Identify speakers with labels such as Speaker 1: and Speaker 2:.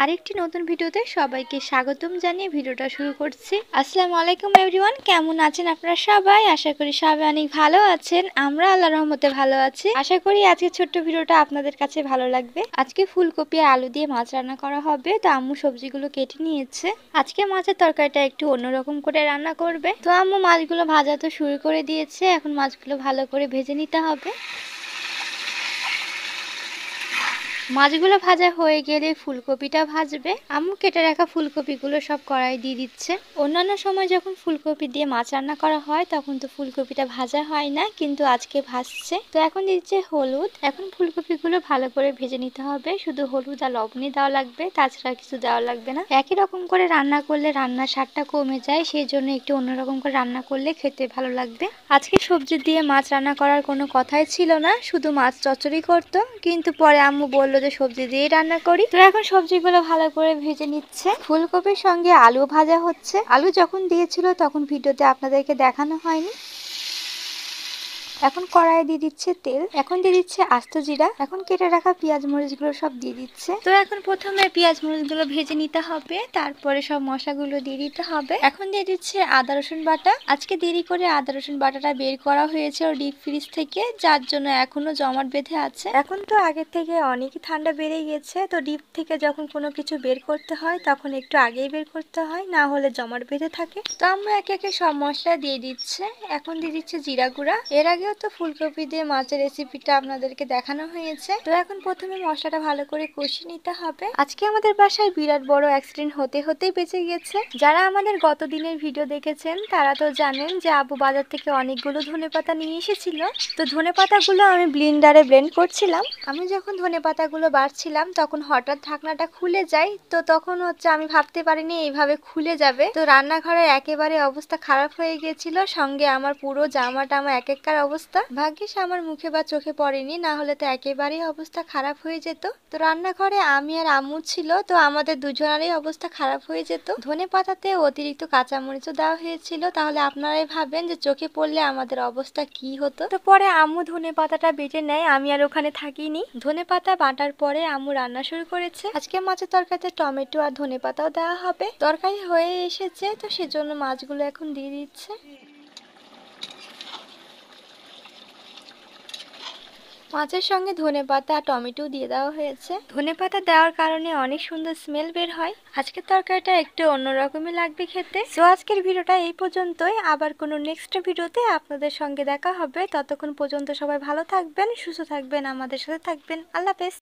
Speaker 1: আরেকটি নতুন ভিডিওতে সবাইকে স্বাগতম জানিয়ে ভিডিওটা শুরু করছি। আসসালামু আলাইকুম এভরিওয়ান, কেমন আছেন আপনারা সবাই? আশা করি সবাই অনেক ভালো আছেন। আমরা আল্লাহর রহমতে ভালো আছি। আশা করি আজকে ছোট্ট ভিডিওটা আপনাদের কাছে ভালো লাগবে। আজকে ফুলকপি আর আলু দিয়ে মাছ রান্না করা হবে, তো আম্মু সবজিগুলো কেটে নিয়েছে। আজকে মাছের তরকারিটা একটু অন্যরকম করে রান্না করবে, তো আম্মু মাছগুলো ভাজা তো শুরু করে দিয়েছে। এখন মাছগুলো ভালো করে ভেজে নিতে হবে। মাছগুলো ভাজা হয়ে গেলে ফুলকপিটা ভাজবে। আম্মু কেটে রাখা ফুলকপিগুলো সব কড়াই দিয়ে দিচ্ছে। অন্যান্য সময় যখন ফুলকপি দিয়ে মাছ রান্না করা হয় তখন তো ফুলকপিটা ভাজা হয় না, কিন্তু আজকে ভাজছে। তো এখন দিচ্ছে হলুদ। এখন ফুলকপিগুলো ভালো করে ভেজে নিতে হবে। শুধু হলুদ আর লবণই দেওয়া লাগবে, তাছাড়া কিছু দেওয়া লাগবে না। একই রকম করে রান্না করলে রান্নার স্বাদটা কমে যায়, সেই জন্য একটু অন্যরকম করে রান্না করলে খেতে ভালো লাগবে। আজকে সবজি দিয়ে মাছ রান্না করার কোনো কথাই ছিল না, শুধু মাছ চচ্চড়ি করতো, কিন্তু পরে আম্মু বললো যে সবজি দিয়ে রান্না করি। তো এখন সবজিগুলো ভালো করে ভেজে নিচ্ছে। ফুলকপির সঙ্গে আলু ভাজা হচ্ছে। আলু যখন দিয়েছিল তখন ভিডিওতে আপনাদেরকে দেখানো হয়নি। এখন কড়াইয়ে দিয়ে দিচ্ছে তেল, এখন দিয়ে দিচ্ছে আস্ত জিরা, এখন কেটে রাখা পেঁয়াজ মরিচগুলো সব দিয়ে দিচ্ছে। তো এখন প্রথমে পেঁয়াজ মরিচগুলো ভেজে নিতে হবে, তারপরে সব মশলাগুলো দিয়ে দিতে হবে। এখন দিয়ে দিচ্ছে আদা রসুন বাটা। আজকে দেরি করে আদা রসুন বাটাটা বের করা হয়েছে ও ডিপ ফ্রিজ থেকে, যার জন্য এখনো জমাট বেঁধে আছে। এখন তো আগের থেকে অনেকই ঠান্ডা বেড়ে গেছে, তো ডিপ থেকে যখন কোনো কিছু বের করতে হয় তখন একটু আগেই বের করতে হয়, না হলে জমাট বেঁধে থাকে। তো আমরা একে একে সব মশলা দিয়ে দিচ্ছে। এখন দিয়ে দিচ্ছে জিরা গুঁড়া। এর আগে তো ফুলকপি দিয়ে মাছের রেসিপিটা আপনাদেরকে দেখানো হয়েছে। তো এখন প্রথমে মশলাটা ভালো করে কষিয়ে নিতে হবে। আজকে আমাদের বাসায় বিরাট বড় অ্যাক্সিডেন্ট হতেই বেঁচে গেছে। যারা আমাদের গত দিনের ভিডিও দেখেছেন তারা তো জানেন যে আব্বু বাজার থেকে অনেকগুলো ধনেপাতা নিয়ে এসেছিল। তো ধনেপাতাগুলো আমি ব্লেন্ডারে ব্লেন্ড করছিলাম। আমি যখন ধনেপাতাগুলো বাড়ছিলাম তখন হঠাৎ ঢাকনাটা খুলে যায়। তো তখন আমি ভাবতে পারিনি এইভাবে খুলে যাবে। তো রান্নাঘরের একেবারে অবস্থা খারাপ হয়ে গিয়েছিল, সঙ্গে আমার পুরো জামা টামা একেকার অবস্থা। ভাগ্যিস আমার মুখে বা চোখে পড়েনি, না হলে তো একেবারেই অবস্থা খারাপ হয়ে যেত। তো রান্নাঘরে আমি আর আম্মু ছিল, তো আমাদের দুজনেরই অবস্থা খারাপ হয়ে যেত। ধনেপাতাতে অতিরিক্ত কাঁচামরিচও দেওয়া হয়েছিল, তাহলে আপনারাই ভাবেন যে চোখে পড়লে আমাদের অবস্থা কি হতো। তো পরে আম্মু ধনেপাতাটা বেটে নেয়, আমি আর ওখানে থাকিনি। ধনেপাতা বাটার পরে আম্মু রান্না শুরু করেছে। আজকে মাছের তরকারিতে টমেটো আর ধনেপাতাও দেওয়া হবে। তরকারি হয়ে এসেছে, তো সেজন্য মাছগুলো এখন দিয়ে দিচ্ছে। মাছের সঙ্গে ধনেপাতা আর টমেটো দিয়ে দেওয়া হয়েছে। ধনেপাতা দেওয়ার কারণে অনেক সুন্দর স্মেল বের হয়। আজকের তরকারিটা একটু অন্যরকমই লাগবে খেতে। তো আজকের ভিডিওটা এই পর্যন্তই। আবার কোনো নেক্সট ভিডিওতে আপনাদের সঙ্গে দেখা হবে। ততক্ষণ পর্যন্ত সবাই ভালো থাকবেন, সুস্থ থাকবেন, আমাদের সাথে থাকবেন। আল্লাহ হাফেজ।